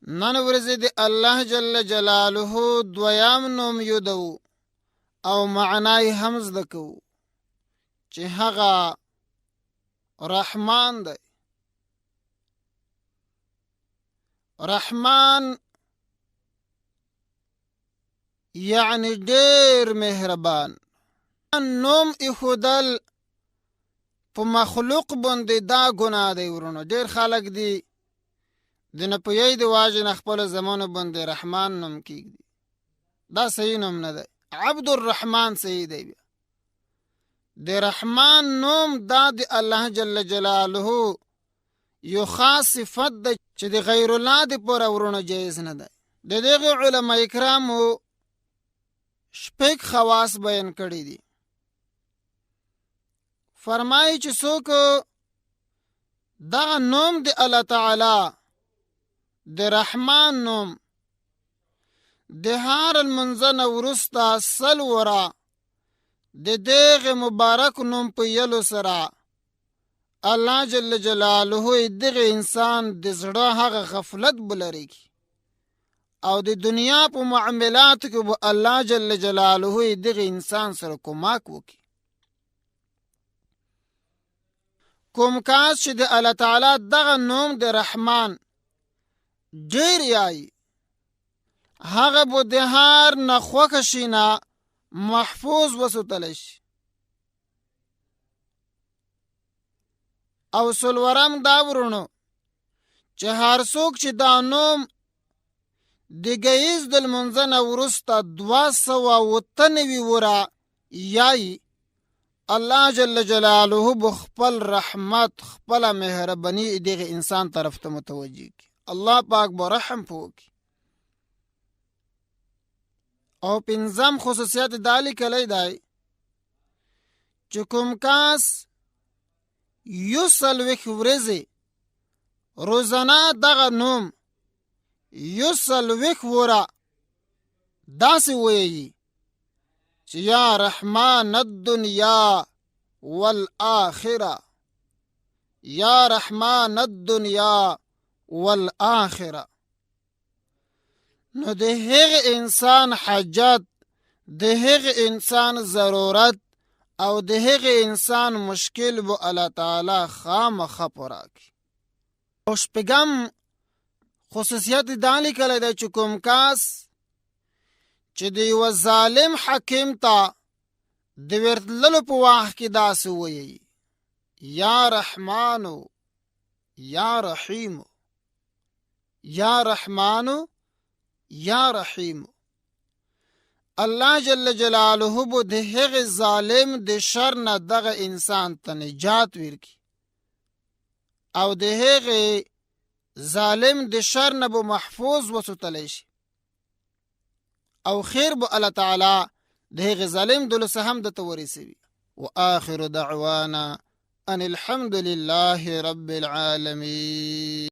نن ورځې د الله جل جلاله دویم نوم یودو او معنای هم زده کوو چې هغه رحمان دی. رحمان یعنی ډیر مهربان. نوم ایښودل په مخلوق باندې دا ګناه دی ورونو. ډیر خلک دي د نپوهۍ د وجې نه خپله زمانو باندې رحمان نوم کیږدي. دا صحیح نوم نه دی. عبد الرحمن صحیح دی. بیا د رحمان نوم دا د الله جل جلاله یو خاص صفت ده چې د غیر الله د پوره ورونو جایز نه ده. د دغه علما کرامو شپږ خواص بیان کړي دي. فرمایي چې څوک دغه نوم د الله تعالی د رحمان نوم د هر المنځ نه وروسته سل وره د دغه مبارک نوم په یلو سره الله جل جلاله دغه انسان د زړه هغه غفلت بلري او د دنیا په معاملاتو کې به الله جل جلاله دغه انسان سره کومک وکړي. کوم کس چې د الله تعالی دغه نوم د رحمان ډیر یای هغه به د هر نخوښه شي نه محفوظ وساتلی شي. او څلورم دا ورونو چې هر څوک چې دا نوم د ګهیځ د لمونځ نه وروسته 293 وره یای الله جل جلاله به خپل رحمت خپله مهرباني دغه انسان طرف ته متوجه کړي. الله پاک به رحم وکړي. او پنځم خصوصیت دا لیکلی دی چې کوم کس 140 ورځې روزانه دغه نوم 140 وره داسې ویي چې یا رحمان الدنیا والآخره، یا رحمان الدنیا والآخره، نو د هغه انسان حاجت، د هغه انسان ضرورت او د هغه انسان مشکل به الله تعالی خامخا پوره کړي. او شپږم خصوصیت دا لیکلی دی چې کوم کس چې د یوه ظالم حکیم ته د ورتللو په وخت کې داسې ویي یا رحمانو یا رحیمو، یا رحمانو یا رحیمو، الله جل جلاله به د هغه ظالم د شر نه دغه انسان ته نجات ورکړي او د هغه ظالم د شر نه به محفوظ وساتلی شي او خیر به الله تعالی د هغه ظالم دلته هم دته ورسوي. وآخر دعوانا ان الحمد لله رب العالمين.